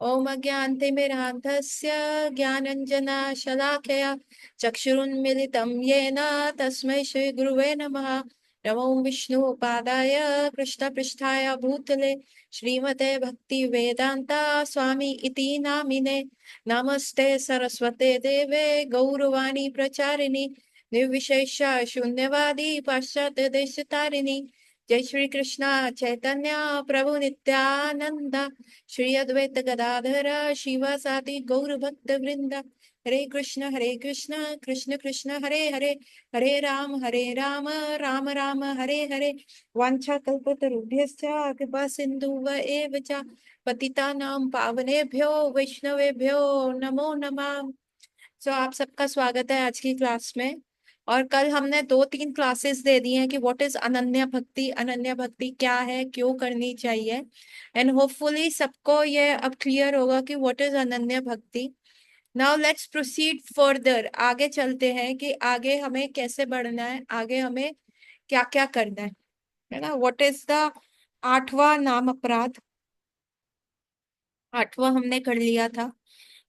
ओम अज्ञानतिमिरान्धस्य ज्ञानञ्जनशलाकया चक्षुरुन्मिलितं येन तस्मै श्रीगुरुवे नमः। नमो विष्णुपादाय कृष्णपृष्ठाय भूतले श्रीमते भक्तिवेदान्ता स्वामी इति नामिने। नमस्ते सरस्वते देवे गौरवाणी प्रचारिणि निर्विशेष शून्यवादी पाश्चात्य देशतारिणि। जय श्री कृष्ण चैतन्य प्रभु नित्यानंद श्री अद्वैत गदाधर शिवासादि गौर भक्त वृंद। हरे कृष्ण कृष्ण कृष्ण हरे हरे, हरे राम राम राम हरे हरे। वांछा कल्पतरुभ्यश्च कृपा सिन्धुव एव च पतितानां पावनेभ्यो वैष्णवेभ्यो नमो नमः। आप सबका स्वागत है आज की क्लास में। और कल हमने 2-3 क्लासेस दे दी हैं कि व्हाट इज अनन्य भक्ति, अनन्य भक्ति क्या है, क्यों करनी चाहिए। एंड होपफुली सबको ये अब क्लियर होगा कि व्हाट इज अनन्य भक्ति। नाउ लेट्स प्रोसीड फर्दर, आगे चलते हैं कि आगे हमें कैसे बढ़ना है, आगे हमें क्या क्या करना है ना। व्हाट इज द 8वां नाम अपराध। 8वां हमने कर लिया था।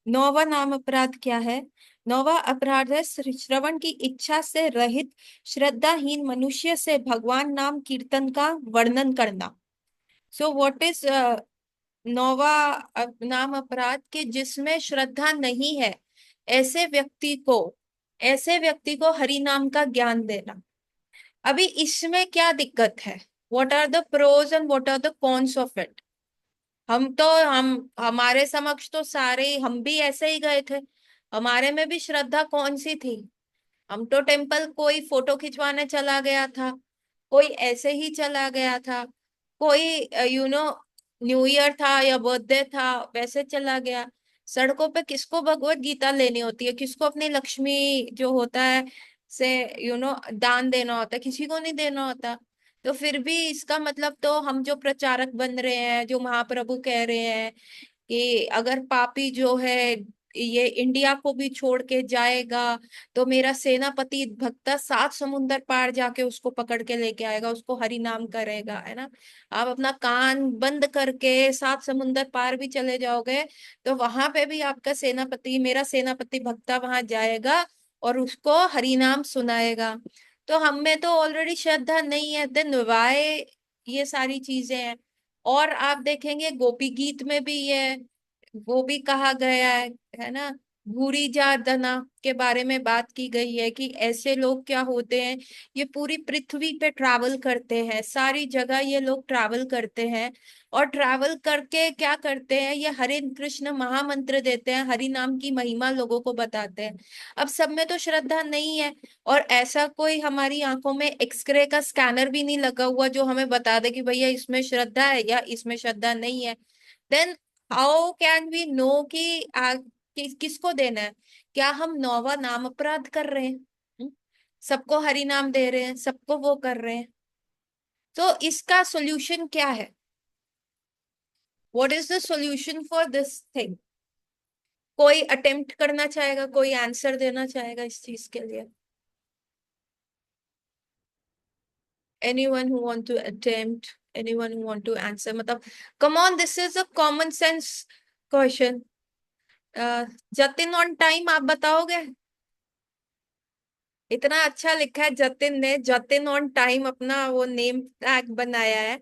9वां नाम अपराध क्या है? 9वां अपराध है श्रवण की इच्छा से रहित श्रद्धाहीन मनुष्य से भगवान नाम कीर्तन का वर्णन करना। सो व्हाट इज 9वां नाम अपराध के जिसमें श्रद्धा नहीं है, ऐसे व्यक्ति को ऐसे व्यक्ति को हरि नाम का ज्ञान देना। अभी इसमें क्या दिक्कत है? What are the pros and what are the cons of it? हम हमारे समक्ष तो सारे हम भी ऐसे ही गए थे। हमारे में भी श्रद्धा कौन सी थी? हम तो टेम्पल कोई फोटो खिंचवाने चला गया था, कोई ऐसे ही चला गया था, कोई न्यू ईयर था या बर्थडे था वैसे चला गया। सड़कों पे किसको भगवत गीता लेनी होती है, किसको अपनी लक्ष्मी जो होता है से दान देना होता है, किसी को नहीं देना होता। तो फिर भी इसका मतलब तो हम जो प्रचारक बन रहे हैं, जो महाप्रभु कह रहे हैं कि अगर पापी जो है ये इंडिया को भी छोड़ के जाएगा तो मेरा सेनापति भक्ता 7 समुंदर पार जाके उसको पकड़ के लेके आएगा, उसको हरि नाम करेगा, है ना। आप अपना कान बंद करके 7 समुंदर पार भी चले जाओगे तो वहां पे भी आपका सेनापति, मेरा सेनापति भक्ता वहां जाएगा और उसको हरि नाम सुनाएगा। तो हम में तो ऑलरेडी श्रद्धा नहीं है, देन वाई ये सारी चीजें हैं। और आप देखेंगे गोपी गीत में भी ये वो भी कहा गया है ना। भूरी जा दना के बारे में बात की गई है कि ऐसे लोग क्या होते हैं, ये पूरी पृथ्वी पे ट्रैवल करते हैं, सारी जगह ये लोग ट्रैवल करते हैं। और ट्रैवल करके क्या करते हैं, ये हरे कृष्ण महामंत्र देते हैं, हरि नाम की महिमा लोगों को बताते हैं। अब सब में तो श्रद्धा नहीं है, और ऐसा कोई हमारी आंखों में एक्सरे का स्कैनर भी नहीं लगा हुआ जो हमें बता दे कि भैया इसमें श्रद्धा है या इसमें श्रद्धा नहीं है। Then how can we know कि किसको देना है? क्या हम 9वां नाम अपराध कर रहे हैं? हम्म? सबको हरि नाम दे रहे हैं, सबको वो कर रहे हैं। तो इसका सोल्यूशन क्या है? What is the solution for this thing? कोई अटेम्प्ट करना चाहेगा, कोई आंसर देना चाहेगा इस चीज के लिए? anyone who want to attempt, anyone who want to answer, मतलब come on, this is a common sense question. Jatin on time, आप बताओगे? इतना अच्छा लिखा है जतिन ने, जतिन ऑन टाइम अपना वो नेम टैग बनाया है।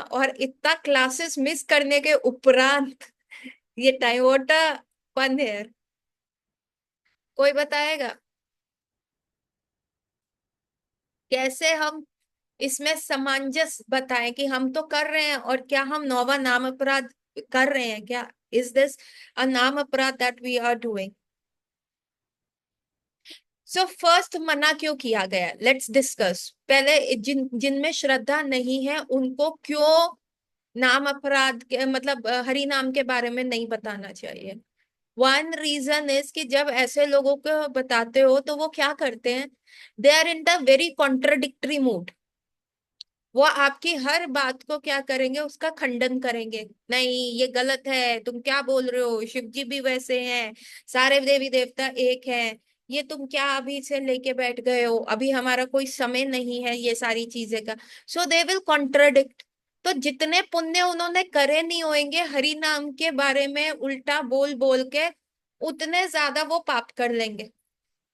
और इतना क्लासेस मिस करने के उपरांत ये टाइम, व्हाट अ फन है। कोई बताएगा कैसे हम इसमें सामंजस्य बताएं कि हम तो कर रहे हैं और क्या हम 9वां नाम अपराध कर रहे हैं? क्या इज दिस अ नाम अपराध that we are doing? So first मना क्यों किया गया, लेट्स डिस्कस। पहले जिनमें श्रद्धा नहीं है उनको क्यों नाम अपराध के मतलब हरि नाम के बारे में नहीं बताना चाहिए? वन रीजन इज कि जब ऐसे लोगों को बताते हो तो वो क्या करते हैं, they are in the very contradictory mood. वो आपकी हर बात को क्या करेंगे, उसका खंडन करेंगे। नहीं ये गलत है, तुम क्या बोल रहे हो, शिव जी भी वैसे हैं, सारे देवी देवता एक हैं, ये तुम क्या अभी से लेके बैठ गए हो, अभी हमारा कोई समय नहीं है ये सारी चीजें का। सो दे विल कॉन्ट्रडिक्ट। तो जितने पुण्य उन्होंने करे नहीं होंगे हरि नाम के बारे में उल्टा बोल बोल के, उतने ज्यादा वो पाप कर लेंगे,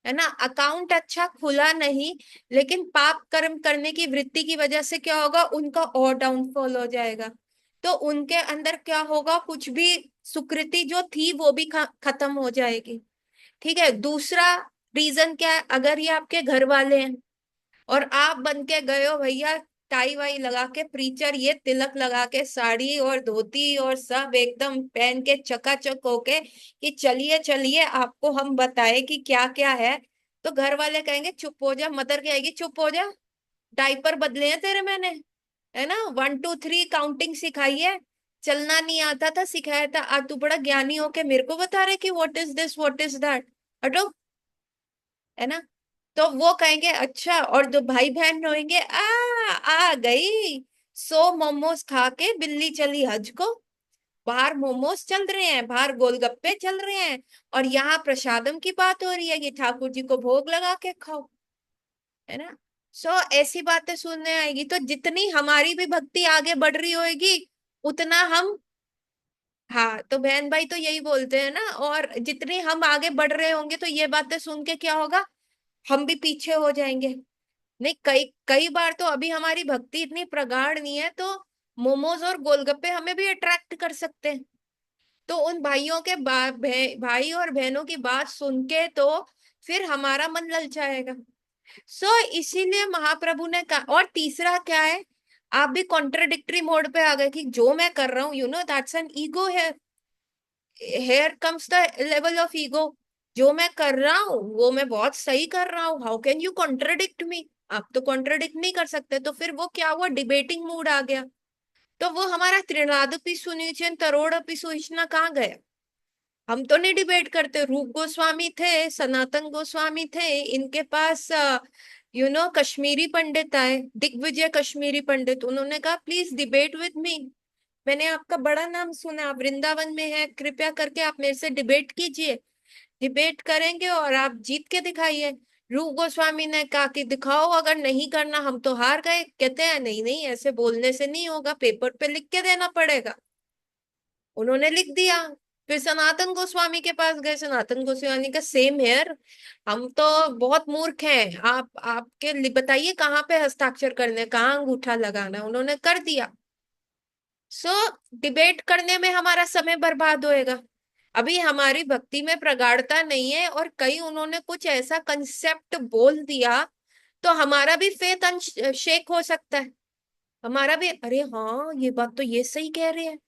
है ना। अकाउंट अच्छा खुला नहीं, लेकिन पाप कर्म करने की वृत्ति की वजह से क्या होगा, उनका और डाउनफॉल हो जाएगा। तो उनके अंदर क्या होगा, कुछ भी सुकृति जो थी वो भी खत्म हो जाएगी। ठीक है। दूसरा रीजन क्या है, अगर ये आपके घर वाले हैं और आप बन के गए हो भैया, टाई वाई लगा के प्रीचर, ये तिलक लगा के साड़ी और धोती और सब एकदम पहन के चकाचक होके कि चलिए चलिए आपको हम बताए कि क्या क्या है, तो घर वाले कहेंगे चुप हो जा, मदर कहेगी चुप हो जा, डायपर बदले हैं तेरे मैंने, है ना, 1 2 3 काउंटिंग सिखाई है, चलना नहीं आता था सिखाया था, आज तू बड़ा ज्ञानी होके मेरे को बता रहे कि what is this what is that, हटो, है ना। तो वो कहेंगे अच्छा, और जो भाई बहन होंगे आ गई, 100 मोमोज खा के बिल्ली चली हज को, बाहर मोमोज चल रहे हैं, बाहर गोलगप्पे चल रहे हैं, और यहाँ प्रसादम की बात हो रही है कि ठाकुर जी को भोग लगा के खाओ, है ना। सो ऐसी बातें सुनने आएगी, तो जितनी हमारी भी भक्ति आगे बढ़ रही होगी उतना हम, हाँ, तो बहन भाई तो यही बोलते हैं ना, और जितने हम आगे बढ़ रहे होंगे तो ये बातें सुन के क्या होगा, हम भी पीछे हो जाएंगे। नहीं, कई कई बार तो अभी हमारी भक्ति इतनी प्रगाढ़ नहीं है, तो मोमोज और गोलगप्पे हमें भी अट्रैक्ट कर सकते हैं। तो उन भाइयों के भाई और बहनों की बात सुन के तो फिर हमारा मन ललचाएगा। सो इसीलिए महाप्रभु ने कहा, और तीसरा क्या है, आप भी कॉन्ट्रडिक्टरी मोड पे आ गए कि जो मैं कर रहा हूं, दैट्स एन ईगो है, here comes the level of ego, जो मैं कर रहा हूँ वो मैं बहुत सही कर रहा हूँ, हाउ कैन यू कॉन्ट्रडिक्ट मी, आप तो कॉन्ट्रडिक्ट नहीं कर सकते। तो फिर वो क्या हुआ, डिबेटिंग मूड आ गया। तो वो हमारा त्रिनादपि सुनिचन तरोड़पि सुइचना कहाँ गया, हम तो नहीं डिबेट करते। रूप गोस्वामी थे, सनातन गोस्वामी थे, इनके पास कश्मीरी पंडित आए, दिग्विजय कश्मीरी पंडित, उन्होंने कहा प्लीज डिबेट विद मी, मैंने आपका बड़ा नाम सुना, आप वृंदावन में है, कृपया करके आप मेरे से डिबेट कीजिए, डिबेट करेंगे और आप जीत के दिखाइए। रूप गोस्वामी ने कहा कि दिखाओ, अगर नहीं करना हम तो हार गए। कहते हैं नहीं नहीं, ऐसे बोलने से नहीं होगा, पेपर पे लिख के देना पड़ेगा। उन्होंने लिख दिया। फिर सनातन गोस्वामी के पास गए, सनातन गोस्वामी का सेम हेयर, हम तो बहुत मूर्ख हैं, आप आपके बताइए कहाँ पे हस्ताक्षर करने, कहाँ अंगूठा लगाना है, उन्होंने कर दिया। सो डिबेट करने में हमारा समय बर्बाद होएगा। अभी हमारी भक्ति में प्रगाढ़ता नहीं है, और कई उन्होंने कुछ ऐसा कंसेप्ट बोल दिया, तो हमारा भी फेथ शेक हो सकता है, हमारा भी, अरे हाँ ये बात तो ये सही कह रहे हैं,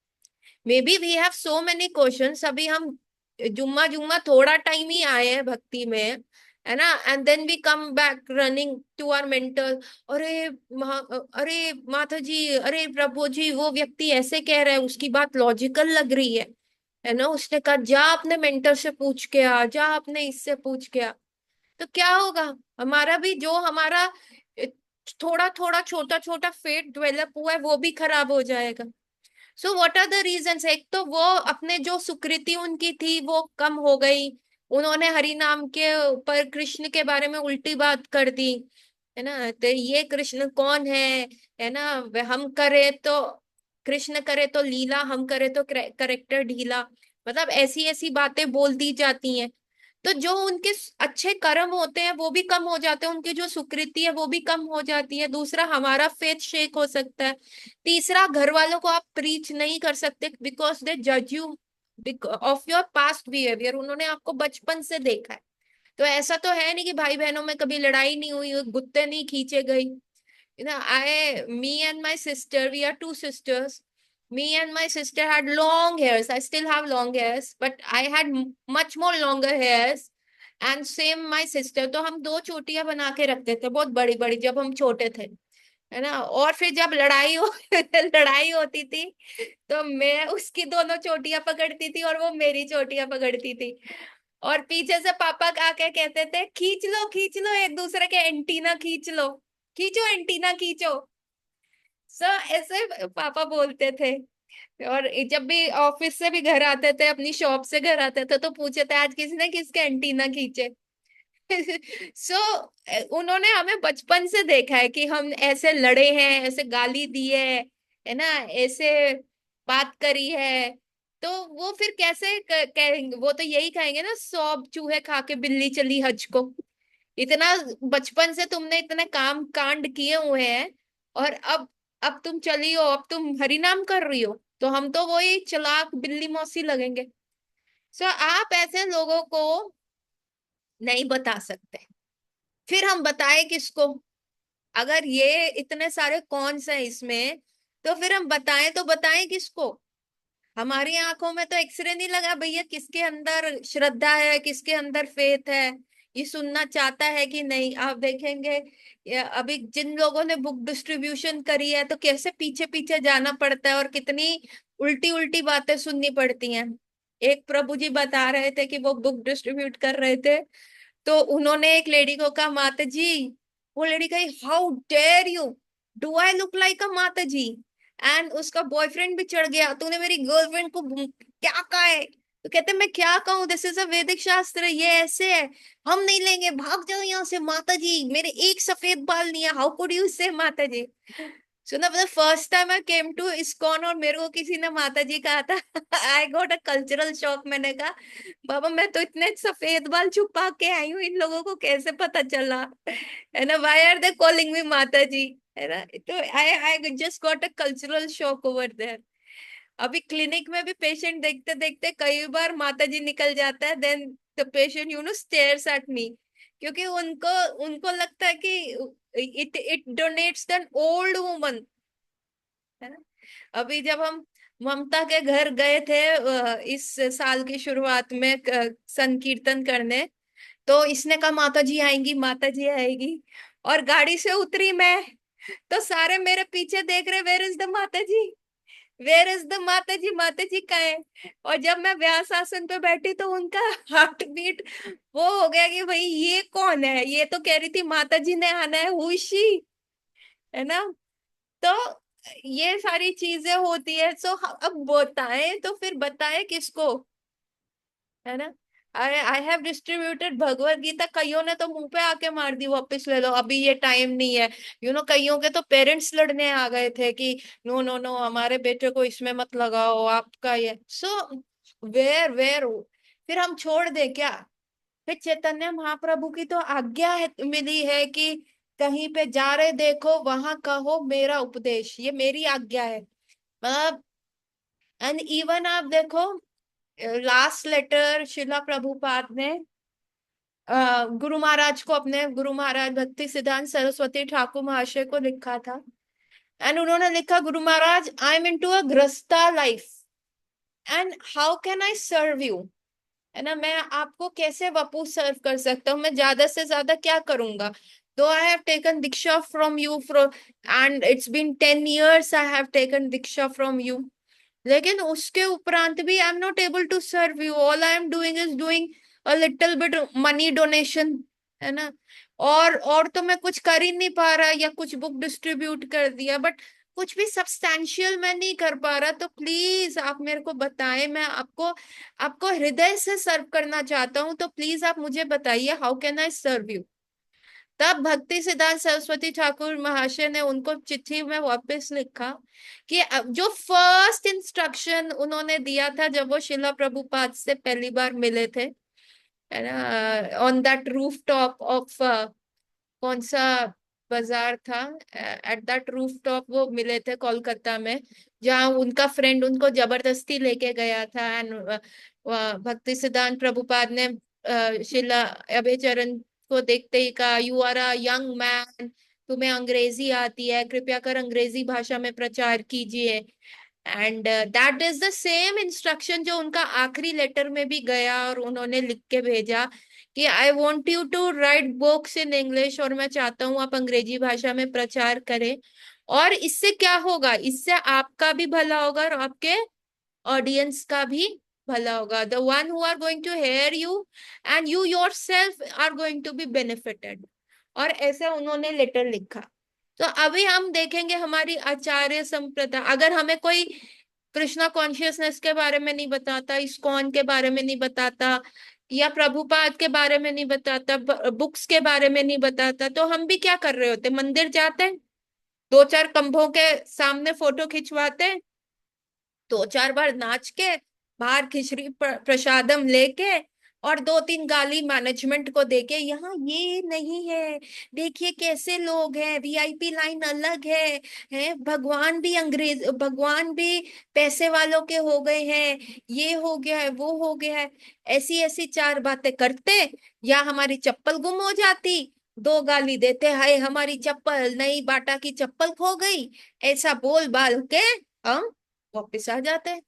maybe we have so many questions. अभी हम जुम्मा जुम्मा थोड़ा टाइम ही आए हैं भक्ति में, है ना, and then we come back running to our mentor, अरे अरे माता जी, अरे प्रभु जी, वो व्यक्ति ऐसे कह रहा है, उसकी बात लॉजिकल लग रही है ना, उसने कहा जा अपने मेंटर से पूछ के आ, जा अपने इससे पूछ के आ। तो क्या होगा, हमारा भी जो हमारा थोड़ा थोड़ा छोटा छोटा फेट डेवलप हुआ है वो भी खराब हो जाएगा। So what are the reasons, एक तो वो अपने जो सुकृति उनकी थी वो कम हो गई, उन्होंने हरि नाम के ऊपर कृष्ण के बारे में उल्टी बात कर दी, है ना, तो ये कृष्ण कौन है ना, हम करे तो कृष्ण करे तो लीला, हम करे तो करेक्टर ढीला, मतलब ऐसी ऐसी बातें बोल दी जाती हैं। तो जो उनके अच्छे कर्म होते हैं वो भी कम हो जाते हैं, उनकी जो सुकृति है वो भी कम हो जाती है। दूसरा, हमारा फेथ शेक हो सकता है। तीसरा, घर वालों को आप प्रीच नहीं कर सकते बिकॉज दे जज you of your past behaviour, उन्होंने आपको बचपन से देखा है। तो ऐसा तो है नहीं कि भाई बहनों में कभी लड़ाई नहीं हुई, गुत्ते नहीं खींचे गई। Me and my sister, we are two sisters. Me and my sister had long hairs. I still have long hairs, but I had much more longer hairs. And same my sister. तो हम दो चोटियां बना के रखते थे, बहुत बड़ी बड़ी, जब हम छोटे थे, है ना। और फिर जब लड़ाई हो लड़ाई होती थी, तो मैं उसकी दोनों चोटियां पकड़ती थी और वो मेरी चोटियां पकड़ती थी, और पीछे से पापा आके कहते थे खींच लो एक दूसरे के एंटीना खींच लो, खींचो एंटीना खींचो। सो ऐसे पापा बोलते थे। और जब भी ऑफिस से भी घर आते थे, अपनी शॉप से घर आते थे, तो पूछे थे आज किसने किसके एंटीना खींचे। सो उन्होंने हमें बचपन से देखा है कि हम ऐसे लड़े हैं, ऐसे गाली दी है है ना, ऐसे बात करी है, तो वो फिर कैसे कहेंगे? वो तो यही कहेंगे ना, 100 चूहे खा के बिल्ली चली हज को। इतना बचपन से तुमने इतने काम कांड किए हुए हैं, और अब तुम चली हो, अब तुम हरि नाम कर रही हो, तो हम तो वही चालाक बिल्ली मौसी लगेंगे। सो आप ऐसे लोगों को नहीं बता सकते। फिर हम बताए किसको? अगर ये इतने सारे कौन हैं इसमें, तो फिर हम बताएं तो बताएं किसको? हमारी आंखों में तो एक्सरे नहीं लगा भैया, किसके अंदर श्रद्धा है, किसके अंदर फेथ है, ये सुनना चाहता है कि नहीं। आप देखेंगे अभी जिन लोगों ने बुक डिस्ट्रीब्यूशन करी है, तो कैसे पीछे पीछे जाना पड़ता है, और कितनी उल्टी उल्टी बातें सुननी पड़ती हैं। एक प्रभु जी बता रहे थे कि वो बुक डिस्ट्रीब्यूट कर रहे थे, तो उन्होंने एक लेडी को कहा, माता जी। वो लेडी कही, how dare you, do I look like a माता जी? एंड उसका बॉयफ्रेंड भी चढ़ गया, तूने मेरी गर्लफ्रेंड को क्या कहा है? तो कहते, मैं क्या कहूँ, दिस इज अ वैदिक शास्त्र, ये ऐसे है, हम नहीं लेंगे, भाग जाओ यहाँ से माता जी, मेरे एक सफेद बाल नहीं है, हाउ कुड यू से माता जी? सुना, मतलब first time I came to ISKCON और मेरे को किसी ने माता जी कहा था, I got a cultural shock. मैंने कहा, बाबा मैं तो इतने सफेद बाल छुपा के आई हूँ, इन लोगों को कैसे पता चला? है ना, why are they calling me माता जी? है ना, तो I I just got a cultural shock over there. अभी क्लिनिक में भी पेशेंट देखते देखते कई बार माता जी निकल जाता है, then the patient stares at me, क्योंकि उनको उनको लगता है कि it it denotes the old woman. है ना, अभी जब हम ममता के घर गए थे इस साल की शुरुआत में संकीर्तन करने, तो इसने कहा माता जी आएंगी, माता जी आएगी, और गाड़ी से उतरी मैं, तो सारे मेरे पीछे देख रहे, वेयर इज द माता जी, वेयर इज द माता जी, माता जी कहाँ है? और जब मैं व्यास आसन पे बैठी, तो उनका हार्ट बीट वो हो गया कि भाई ये कौन है, ये तो कह रही थी माता जी ने आना है, हु इज शी? है ना, तो ये सारी चीजें होती है। सो अब बताएं तो फिर बताएं किसको? है ना, आई I have distributed Bhagavad Gita, कईयों ने तो मुंह पे आके मार दी, वापस ले लो, अभी ये टाइम नहीं है। कईयों के तो पेरेंट्स लड़ने आ गए थे कि नो नो नो, हमारे बेटे को इसमें मत लगाओ, आपका ये। सो वेयर वेयर फिर हम छोड़ दे क्या? फिर चैतन्य महाप्रभु की तो आज्ञा है, मिली है कि कहीं पे जा रहे देखो, वहां कहो मेरा उपदेश, ये मेरी आज्ञा है। मतलब एंड इवन आप देखो, लास्ट लेटर शिला प्रभुपाद ने गुरु महाराज को, अपने गुरु महाराज भक्ति सिद्धांत सरस्वती ठाकुर महाशय को लिखा था। एंड उन्होंने लिखा, गुरु महाराज, आई एम इनटू अ गृहस्था life, and how can I serve you? है ना, मैं आपको कैसे वपू सर्व कर सकता हूँ, मैं ज्यादा से ज्यादा क्या करूंगा? Though I have taken diksha from you, from and it's been 10 years I have taken diksha from you, लेकिन उसके उपरांत भी I am not able to serve you, all I am doing is doing a little bit money donation. है ना, और तो मैं कुछ कर ही नहीं पा रहा, या कुछ बुक डिस्ट्रीब्यूट कर दिया, बट कुछ भी सब्सटैंशियल मैं नहीं कर पा रहा। तो प्लीज आप मेरे को बताएं, मैं आपको आपको हृदय से सर्व करना चाहता हूँ, तो प्लीज आप मुझे बताइए, how can I serve you? तब भक्ति सिद्धांत सरस्वती ठाकुर महाशय ने उनको चिट्ठी में वापस लिखा कि जो फर्स्ट इंस्ट्रक्शन उन्होंने दिया था जब वो शिला प्रभुपाद से पहली बार मिले थे, है ना, on that roof top of कौन सा बाजार था, एट दैट रूफ टॉप वो मिले थे कोलकाता में, जहाँ उनका फ्रेंड उनको जबरदस्ती लेके गया था। एंड भक्ति सिद्धांत प्रभुपाद ने शिला अभय चरण को देखते ही कहा, you are a young man, तुम्हें अंग्रेजी आती है, कृपया कर अंग्रेजी भाषा में प्रचार कीजिए। And that is the same instruction जो उनका आखिरी लेटर में भी गया, और उन्होंने लिख के भेजा कि I want you to write books in English, और मैं चाहता हूँ आप अंग्रेजी भाषा में प्रचार करें। और इससे क्या होगा? इससे आपका भी भला होगा, और आपके ऑडियंस का भी भला होगा, the one who are going to hear you, and you yourself are going to be benefited. और ऐसा उन्होंने लेटर लिखा। तो अभी हम देखेंगे हमारी आचार्य संप्रदाय, अगर हमें कोई कृष्णा कॉन्शियसनेस के बारे में नहीं बताता, इस्कॉन के बारे में नहीं बताता, या प्रभुपाद के बारे में नहीं बताता, बुक्स के बारे में नहीं बताता, तो हम भी क्या कर रहे होते? मंदिर जाते हैं, दो चार खंभों के सामने फोटो खिंचवाते, दो चार बार नाच के, बाहर खिचड़ी प्रसादम लेके, और दो तीन गाली मैनेजमेंट को देके, यहाँ ये नहीं है, देखिए कैसे लोग हैं, वीआईपी लाइन अलग है भगवान भी अंग्रेज, भगवान भी पैसे वालों के हो गए हैं, ये हो गया है वो हो गया है। ऐसी ऐसी चार बातें करते, या हमारी चप्पल गुम हो जाती, दो गाली देते, हाय हमारी चप्पल, नई बाटा की चप्पल खो गई, ऐसा बोल बाल के हम वापिस आ जाते हैं।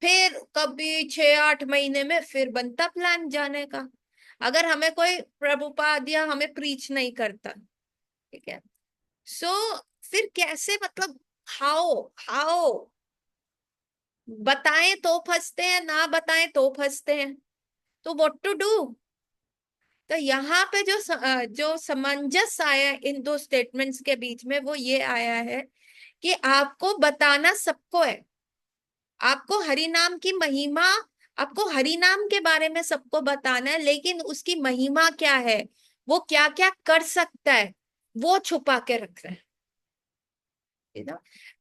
फिर कभी 6-8 महीने में फिर बनता प्लान जाने का, अगर हमें कोई प्रभुपाद या हमें प्रीच नहीं करता। ठीक है। सो फिर कैसे, मतलब हाउ हाउ, बताएं तो फंसते हैं, ना बताएं तो फंसते हैं, तो व्हाट टू डू। तो यहाँ पे जो सामंजस्य आया इन दो स्टेटमेंट्स के बीच में, वो ये आया है कि आपको बताना सबको है, आपको हरि नाम की महिमा, आपको हरि नाम के बारे में सबको बताना है, लेकिन उसकी महिमा क्या है, वो क्या क्या कर सकता है, वो छुपा के रख रहे हैं।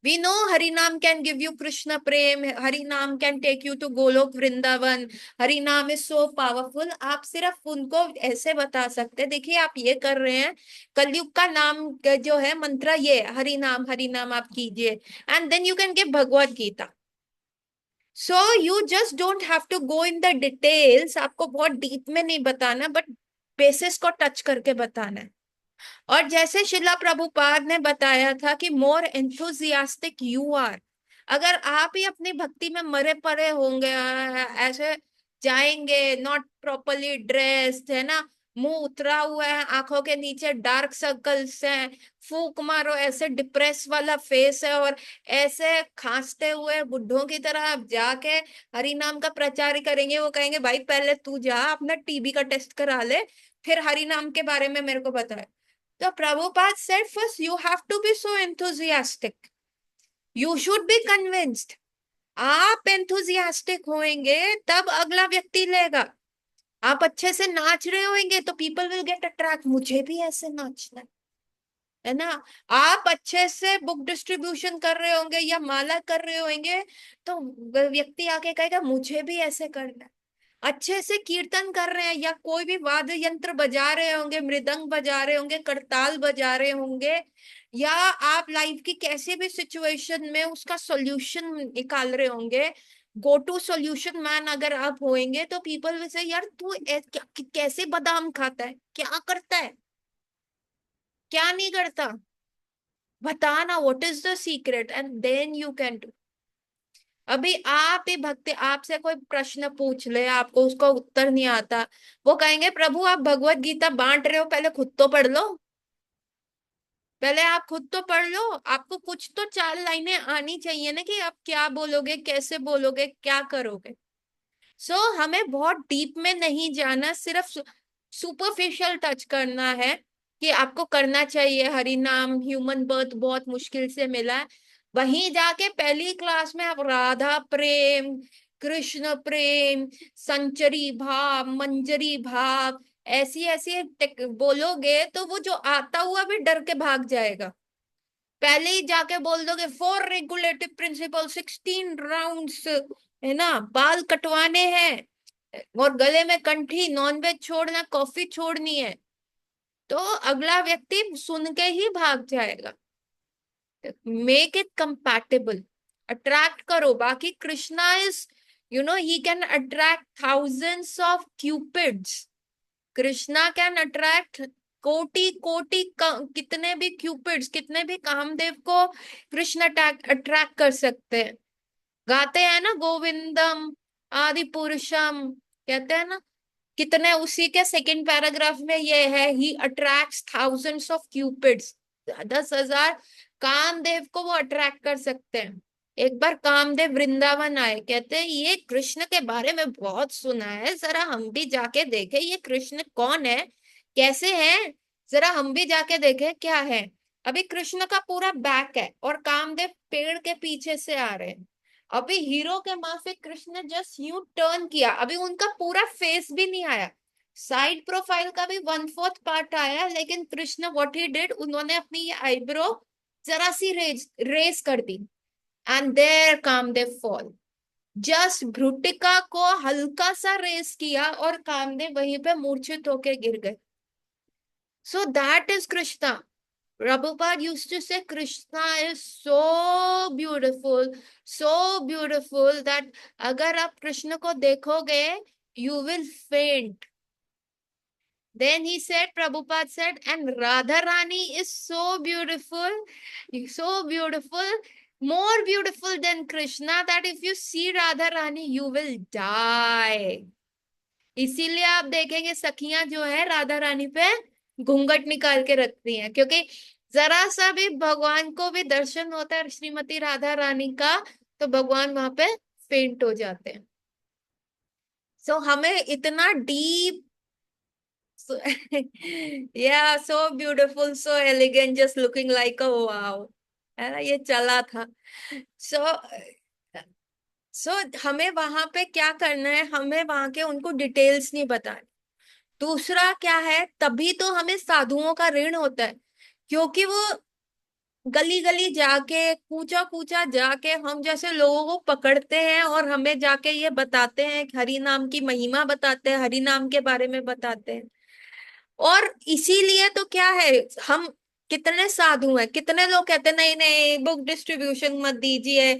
We know Hari naam can give you Krishna prem, Hari naam can take you to Golok Vrindavan, Hari naam is so powerful. आप सिर्फ उनको ऐसे बता सकते हैं, देखिए आप ये कर रहे हैं, कलयुग का नाम जो है मंत्र ये हरि नाम आप कीजिए, and then you can give Bhagwat Gita. So you just don't have to go in the details, आपको बहुत डीप में नहीं बताना, बट बेसिस को टच करके बताना है। और जैसे शिला प्रभुपाद ने बताया था कि मोर एंथुजियास्टिक यू आर, अगर आप ही अपनी भक्ति में मरे पड़े होंगे, ऐसे जाएंगे नॉट प्रॉपरली ड्रेस्ड, है ना, मुंह उतरा हुआ है, आंखों के नीचे डार्क सर्कल्स हैं, फूक मारो ऐसे डिप्रेस वाला फेस है, और ऐसे खांसते हुए बुढ़ों की तरह आप जाके हरि नाम का प्रचार करेंगे, वो कहेंगे भाई पहले तू जा अपना टीबी का टेस्ट करा ले, फिर हरि नाम के बारे में मेरे को बता। The Prabhupada said first you have to be so enthusiastic. You should be convinced. आप enthusiastic होएंगे तब अगला व्यक्ति लेगा। आप अच्छे से नाच रहे होंगे तो people will get attract, मुझे भी ऐसे नाचना है ना। आप अच्छे से बुक डिस्ट्रीब्यूशन कर रहे होंगे या माला कर रहे होंगे तो व्यक्ति आके कहेगा मुझे भी ऐसे करना है। अच्छे से कीर्तन कर रहे हैं या कोई भी वाद्य यंत्र बजा रहे होंगे, मृदंग बजा रहे होंगे, करताल बजा रहे होंगे, या आप लाइफ की कैसे भी सिचुएशन में उसका सॉल्यूशन निकाल रहे होंगे, गो टू सॉल्यूशन मैन अगर आप होएंगे, तो पीपल विल से यार तू कैसे बादाम खाता है, क्या करता है, क्या नहीं करता, बताना what is the secret, and then you can do. अभी आप ही भक्ति, आपसे कोई प्रश्न पूछ ले, आपको उसका उत्तर नहीं आता, वो कहेंगे प्रभु आप भगवत गीता बांट रहे हो, पहले खुद तो पढ़ लो, पहले आप खुद तो पढ़ लो, आपको कुछ तो चार लाइनें आनी चाहिए ना, कि आप क्या बोलोगे, कैसे बोलोगे, क्या करोगे। सो हमें बहुत डीप में नहीं जाना, सिर्फ सुपरफिशियल टच करना है कि आपको करना चाहिए हरि नाम, ह्यूमन बर्थ बहुत मुश्किल से मिला है, वहीं जाके पहली क्लास में आप राधा प्रेम, कृष्ण प्रेम, संचरी भाव, मंजरी भाव, ऐसी ऐसी बोलोगे तो वो जो आता हुआ भी डर के भाग जाएगा। पहले ही जाके बोल दोगे फोर रेगुलेटिव प्रिंसिपल, 16 राउंड्स, है ना, बाल कटवाने हैं और गले में कंठी, नॉनवेज छोड़ना, कॉफी छोड़नी है, तो अगला व्यक्ति सुन के ही भाग जाएगा। मेक इट कंपैटिबल, अट्रैक्ट करो। बाकी Krishna is, you know, he can attract thousands of cupids, Krishna can attract कोटि कोटि कितने भी क्यूपिड्स, कितने भी कामदेव को कृष्ण अट्रैक्ट कर सकते हैं। गाते हैं ना गोविंदम आदि पुरुषम, कहते हैं ना, कितने, उसी के सेकंड पैराग्राफ में ये है, he attracts thousands of cupids, 10,000 Kamdev को वो अट्रैक्ट कर सकते हैं। एक बार कामदेव वृंदावन आए, कहते हैं ये कृष्ण के बारे में बहुत सुना है, जरा हम भी जाके देखें ये कृष्ण कौन है, कैसे है, जरा हम भी जाके देखें क्या है। अभी कृष्ण का पूरा बैक है और कामदेव पेड़ के पीछे से आ रहे हैं। अभी हीरो के माफिक कृष्ण ने जस्ट यू टर्न किया, अभी उनका पूरा फेस भी नहीं आया, साइड प्रोफाइल का भी 1/4 पार्ट आया, लेकिन कृष्ण व्हाट ही डिड, उन्होंने अपनी ये आईब्रो जरा सी रेस कर दी, and there Kamdev fall. Just भ्रुटिका को हल्का सा रेस किया और कामदेव वहीं पे मूर्छित होके गिर गए। So that is Krishna. Prabhupada used to say Krishna is so beautiful, so beautiful that अगर आप कृष्ण को देखोगे, you will faint. Then he said, Prabhupada said, and Radharani is so beautiful, more beautiful than Krishna, that if you see Radharani, you will die. इसीलिए आप देखेंगे सखियां जो है राधा रानी पे घूंघट निकाल के रखती हैं, क्योंकि जरा सा भी भगवान को भी दर्शन होता है श्रीमती राधा रानी का, तो भगवान वहां पे फेंट हो जाते हैं। सो हमें इतना डीप, या so beautiful, so elegant, just looking like a wow, है ना, ये चला था। सो सो हमें वहां पे क्या करना है, हमें वहां के उनको डिटेल्स नहीं बतानी। दूसरा क्या है, तभी तो हमें साधुओं का ऋण होता है, क्योंकि वो गली गली जाके कूचा कूचा जाके हम जैसे लोगों को पकड़ते हैं और हमें जाके ये बताते हैं, हरि नाम की महिमा बताते हैं, हरि नाम के बारे में बताते हैं। और इसीलिए तो क्या है, हम कितने साधु हैं, कितने लोग कहते हैं नहीं नहीं बुक डिस्ट्रीब्यूशन मत दीजिए,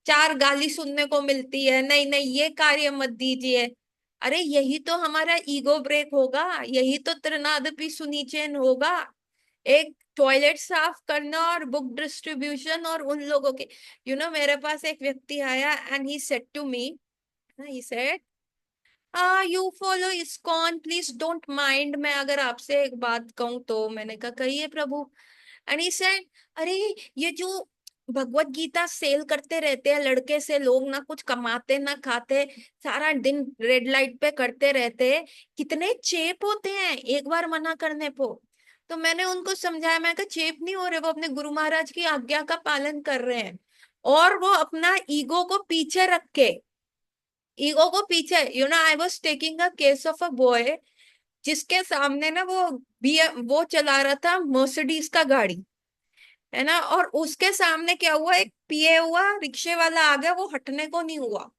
चार गाली सुनने को मिलती है, नहीं नहीं ये कार्य मत दीजिए। अरे यही तो हमारा ईगो ब्रेक होगा, यही तो त्रिनादपि सुनीचेन होगा। एक टॉयलेट साफ करना और बुक डिस्ट्रीब्यूशन और उन लोगों के, मेरे पास एक व्यक्ति आया and he said to me, he said, you follow ISKCON, please don't mind, मैं अगर आपसे एक बात कहूं तो। मैंने कहा कहिए प्रभु। एंड ही सेड, अरे ये जो भगवत गीता सेल करते रहते हैं लड़के से लोग, ना कुछ कमाते ना खाते, सारा दिन रेड लाइट पे करते रहते हैं, कितने चेप होते हैं एक बार मना करने को। तो मैंने उनको समझाया, मैं कहा चेप नहीं हो रहे, वो अपने गुरु महाराज की आज्ञा का पालन कर रहे हैं, और वो अपना ईगो को पीछे रख के, ईगो को पीछे, I was taking a case of a boy जिसके सामने ना वो चला रहा था मर्सिडीज का गाड़ी, है ना, और उसके सामने क्या हुआ, एक पिए हुआ रिक्शे वाला आ गया, वो हटने को नहीं हुआ।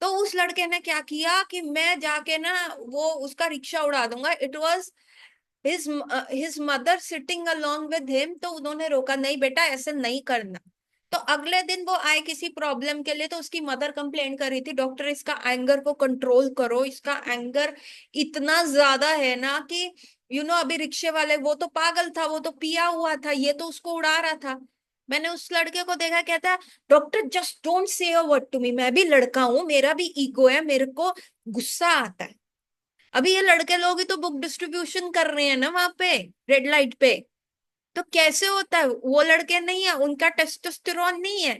तो उस लड़के ने क्या किया कि मैं जाके ना वो उसका रिक्शा उड़ा दूंगा। It was his mother sitting along with him, तो उन्होंने रोका, नहीं बेटा ऐसे नहीं करना। तो अगले दिन वो आए किसी प्रॉब्लम के लिए, तो उसकी मदर कंप्लेन कर रही थी, डॉक्टर इसका एंगर को कंट्रोल करो, इसका एंगर इतना ज्यादा है ना कि अभी रिक्शे वाले, वो तो पागल था, वो तो पिया हुआ था, ये तो उसको उड़ा रहा था। मैंने उस लड़के को देखा, कहता है doctor just don't say a word to me, मैं भी लड़का हूं, मेरा भी ईगो है, मेरे को गुस्सा आता है। अभी ये लड़के लोग ही तो बुक डिस्ट्रीब्यूशन कर रहे हैं ना वहां पे रेड लाइट पे, तो कैसे होता है, वो लड़के नहीं है, उनका टेस्टोस्टेरोन नहीं है,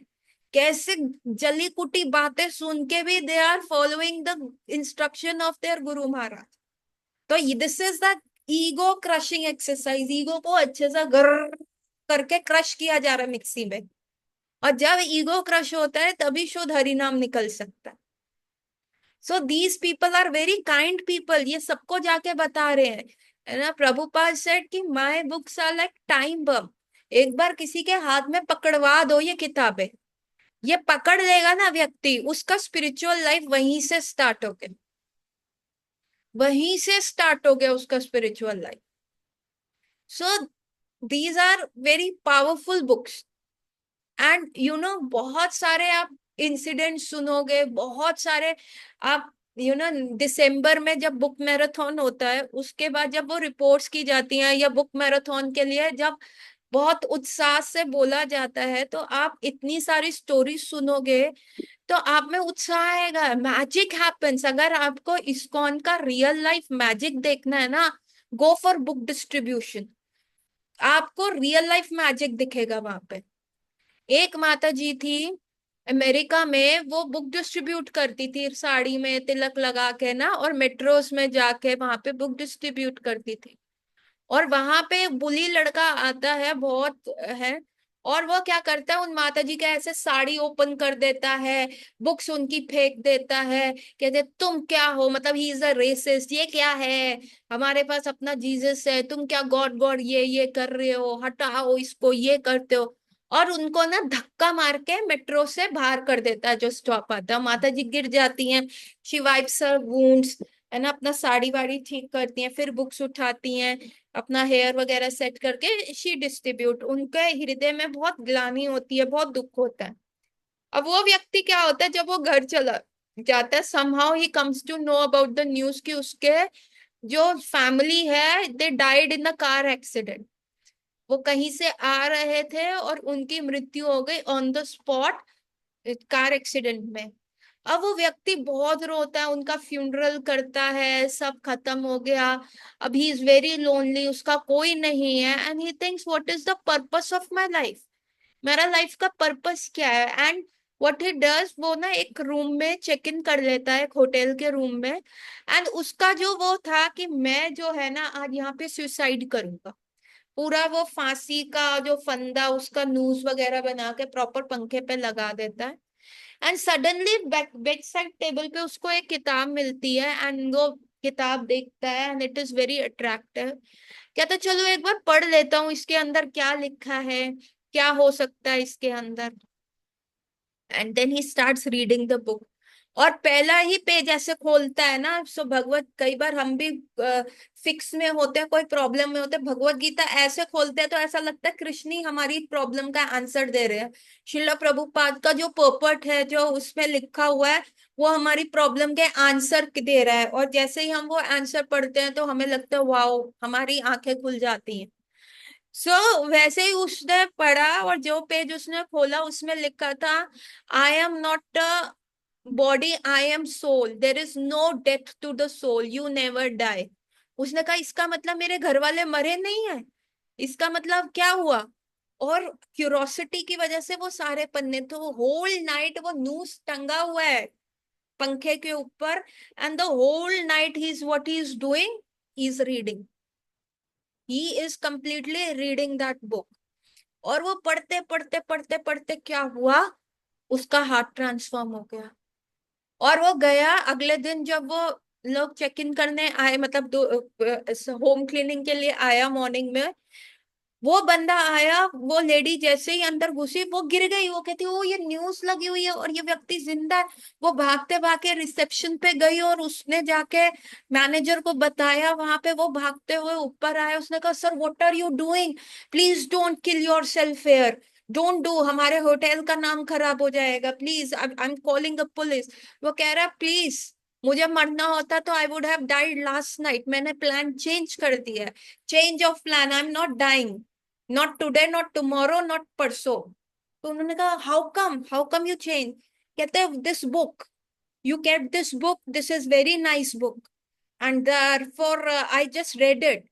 कैसे जली कुटी बातें सुन के भी they are following the instruction of their guru Maharaj. तो this is the ego crushing exercise, ego को अच्छे से गर करके क्रश किया जा रहा है मिक्सी में, और जब ईगो क्रश होता है तभी शुद्ध हरि नाम निकल सकता है। So these people are very kind people, ये सबको जाके बता रहे हैं, है ना। प्रभुपाद सेड कि my books are like time bomb, एक बार किसी के हाथ में पकड़वा दो ये किताबें, ये पकड़ लेगा ना व्यक्ति, उसका स्पिरिचुअल लाइफ वहीं से स्टार्ट हो गया, वहीं से स्टार्ट हो गया उसका spiritual life. So these are very powerful books. And बहुत सारे आप इंसिडेंट सुनोगे, बहुत सारे आप, दिसंबर में जब बुक मैराथन होता है, उसके बाद जब वो रिपोर्ट्स की जाती हैं, या बुक मैराथन के लिए जब बहुत उत्साह से बोला जाता है, तो आप इतनी सारी स्टोरी सुनोगे, तो आप में उत्साह आएगा, मैजिक हैपेंस। अगर आपको इस्कॉन का रियल लाइफ मैजिक देखना है ना, गो फॉर बुक डिस्ट्रीब्यूशन, आपको रियल लाइफ मैजिक दिखेगा वहां पे। एक माता जी थी अमेरिका में, वो बुक डिस्ट्रीब्यूट करती थी साड़ी में तिलक लगा के ना, और मेट्रोस में जाके वहां पे बुक डिस्ट्रीब्यूट करती थी। और वहां पे एक बुली लड़का आता है, बहुत है, और वो क्या करता है, उन माता जी का ऐसे साड़ी ओपन कर देता है, बुक्स उनकी फेंक देता है, कहते तुम क्या हो, मतलब ही इज अ रेसिस्ट, ये क्या है, हमारे पास अपना जीसस है, तुम क्या गॉड गॉड ये कर रहे हो, हटाओ इसको, ये करते हो। और उनको ना धक्का मार के मेट्रो से बाहर कर देता है जो स्टॉप आता है। माता जी गिर जाती हैं, शी वाइप्स हर वुंड्स, है ना, अपना साड़ी वाड़ी ठीक करती हैं, फिर बुक्स उठाती हैं, अपना हेयर वगैरह सेट करके शी डिस्ट्रीब्यूट। उनके हृदय में बहुत ग्लानि होती है, बहुत दुख होता है। अब वो व्यक्ति क्या होता है, जब वो घर चला जाता है, somehow he comes to know about the news कि उसके जो फैमिली है they died in the car accident. वो कहीं से आ रहे थे और उनकी मृत्यु हो गई on the spot, car accident में। अब वो व्यक्ति बहुत रोता है, उनका फ्यूनरल करता है, सब खत्म हो गया। अब ही इज वेरी लोनली, उसका कोई नहीं है, and he thinks what is the purpose of my life, मेरा लाइफ का पर्पस क्या है। एंड व्हाट ही डज, वो ना एक रूम में चेक इन कर लेता है, एक होटल के रूम में। एंड उसका जो वो था कि मैं जो है ना आज यहाँ पे सुसाइड करूंगा, पूरा वो फांसी का जो फंदा उसका नूज वगैरह बना के प्रॉपर पंखे पे लगा देता है। And suddenly bed side table पे उसको एक किताब मिलती है, एंड वो किताब देखता है and it is very attractive. कहता चलो एक बार पढ़ लेता हूँ इसके अंदर क्या लिखा है, क्या हो सकता है इसके अंदर। And then he starts reading the book. और पहला ही पेज ऐसे खोलता है ना, सो भगवत, कई बार हम भी फिक्स में होते हैं, कोई प्रॉब्लम में होते हैं, भगवत गीता ऐसे खोलते हैं तो ऐसा लगता है कृष्ण ही हमारी प्रॉब्लम का आंसर दे रहे हैं। श्रील प्रभुपाद का जो पोपट है जो उसमें लिखा हुआ है, वो हमारी प्रॉब्लम के आंसर दे रहा है। और जैसे ही हम वो आंसर पढ़ते हैं तो हमें लगता है वाओ, हमारी आंखें खुल जाती हैं। वैसे ही उसने पढ़ा, और जो पेज उसने खोला उसमें लिखा था, I am not a body, I am soul, there is no death to the soul, you never die. उसने कहा इसका मतलब मेरे घर वाले मरे नहीं है, इसका मतलब क्या हुआ। और क्यूरोसिटी की वजह से वो सारे पन्ने, तो होल नाइट वो न्यूज टंगा हुआ है पंखे के ऊपर, and the whole night he is what he is doing, is reading, he is completely reading that book. और वो पढ़ते पढ़ते पढ़ते पढ़ते क्या हुआ, उसका हार्ट ट्रांसफॉर्म हो गया। और वो गया अगले दिन, जब वो लोग चेक इन करने आए, मतलब होम क्लीनिंग के लिए आया मॉर्निंग में, वो बंदा आया, वो लेडी जैसे ही अंदर घुसी वो गिर गई। वो कहती ओ ये न्यूज लगी हुई है और ये व्यक्ति जिंदा है। वो भागते भागते रिसेप्शन पे गई और उसने जाके मैनेजर को बताया, वहां पे वो भागते हुए ऊपर आया, उसने कहा sir what are you doing, please don't kill yourself here, don't do, हमारे होटल का नाम खराब हो जाएगा, please I am calling a police. वो कह रहा प्लीज, मुझे मरना होता तो I would have died last night, मैंने प्लान चेंज कर दिया, change of plan, I am not dying, not today not tomorrow not परसों। तो उन्होंने कहा हाउ कम यू चेंज। कहते हैं this book, you kept this book, this is very nice book, and therefore I just read it.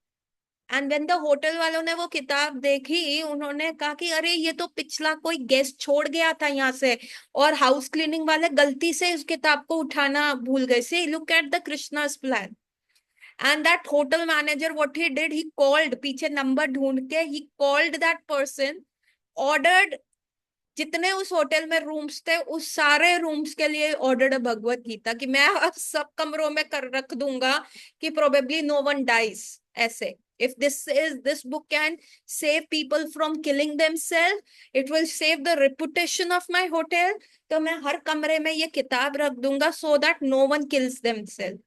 And when the hotel वालों ने वो किताब देखी, उन्होंने कहा कि अरे ये तो पिछला कोई गेस्ट छोड़ गया था यहाँ से, और हाउस क्लीनिंग वाले गलती से इस किताब को उठाना भूल गए। See look at the Krishna's plan. And that hotel manager, what he did, he called, पीछे नंबर ढूंढ के he called that person, ordered, जितने उस होटल में रूम्स थे उस सारे रूम्स के लिए ऑर्डर्ड भगवत गीता, कि मैं अब सब कमरों में कर रख दूंगा कि प्रोबेबली नो वन डाइज। ऐसे if this book can save people from killing themselves, it will save the reputation of my hotel, तो मैं हर कमरे में ये किताब रख दूंगा so that no one kills themselves।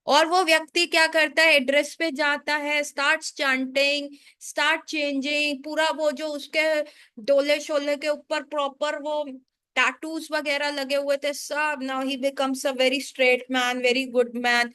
और वो व्यक्ति क्या करता है, एड्रेस पे जाता है, स्टार्ट चांटिंग, स्टार्ट चेंजिंग, पूरा वो जो उसके डोले शोले के ऊपर प्रॉपर वो टैटूज वगैरह लगे हुए थे सब, now he becomes a very straight man, very good man.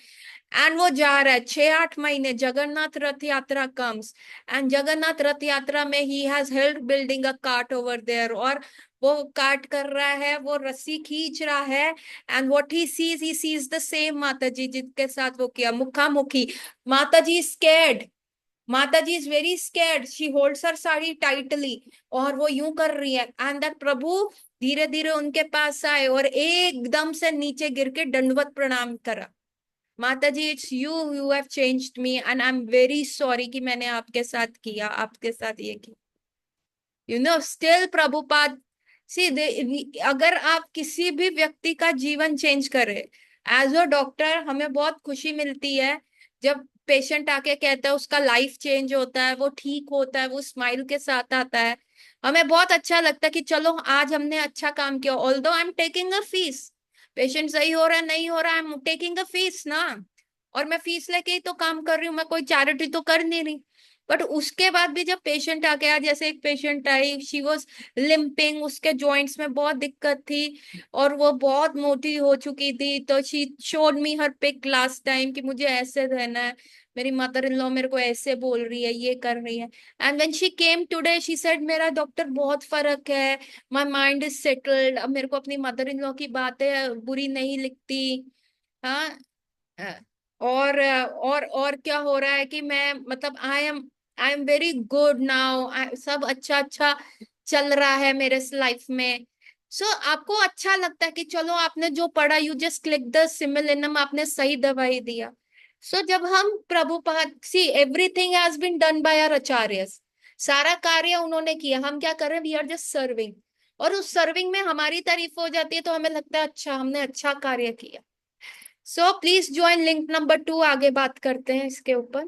And वो जा रहा है 6-8 महीने, जगन्नाथ रथ यात्रा कम्स, एंड जगन्नाथ रथ यात्रा में he has help building a cart over there. और वो काट कर रहा है, वो रस्सी खींच रहा है, and what he sees the same माता जी जिनके साथ वो किया मुखामुखी। माता जी स्कैर्ड, माता जी is very scared, she holds her sari tightly, और वो यूं कर रही है, एंड दैट प्रभु धीरे धीरे उनके पास आए और एकदम से नीचे गिर के दंडवत प्रणाम करा। माता जी it's you have changed me and I am very sorry कि मैंने आपके साथ किया, आपके साथ ये किया। स्टिल प्रभुपाद, सी, अगर आप किसी भी व्यक्ति का जीवन चेंज करे, एज अ डॉक्टर हमें बहुत खुशी मिलती है जब पेशेंट आके कहता है उसका लाइफ चेंज होता है, वो ठीक होता है, वो स्माइल के साथ आता है। हमें बहुत अच्छा लगता है कि चलो आज हमने अच्छा काम किया, although I am taking a fees. Patient सही हो रहा है नहीं हो रहा, I am taking a fees ना। और मैं फीस लेके ही तो काम कर रही हूँ, मैं कोई चैरिटी तो कर नहीं रही। बट उसके बाद भी जब पेशेंट आ गया, जैसे एक patient I, she was limping, उसके जॉइंट्स में बहुत दिक्कत थी और वो बहुत मोटी हो चुकी थी, तो she showed me her pic last time कि मुझे ऐसे रहना है, मेरी मदर इन लॉ मेरे को ऐसे बोल रही है, ये कर रही है। And when she came today she said मेरा डॉक्टर बहुत फर्क है, माय माइंड इज सेटल्ड, अब मेरे को अपनी मदर इन लॉ की बातें बुरी नहीं लिखती। हाँ। अ, और क्या हो रहा है कि मैं मतलब आई एम वेरी गुड नाउ, सब अच्छा अच्छा चल रहा है मेरे लाइफ में। सो आपको अच्छा लगता है कि चलो आपने जो पढ़ा, you just click the simillimum, आपने सही दवाई दिया। सो जब हम Prabhupada, see everything has been done by our acharyas, सारा कार्य उन्होंने किया, हम क्या कर रहे हैं, वी आर जस्ट सर्विंग। और उस सर्विंग में हमारी तारीफ हो जाती है तो हमें लगता है अच्छा हमने अच्छा कार्य किया। So please join link number 2, आगे बात करते हैं इसके ऊपर।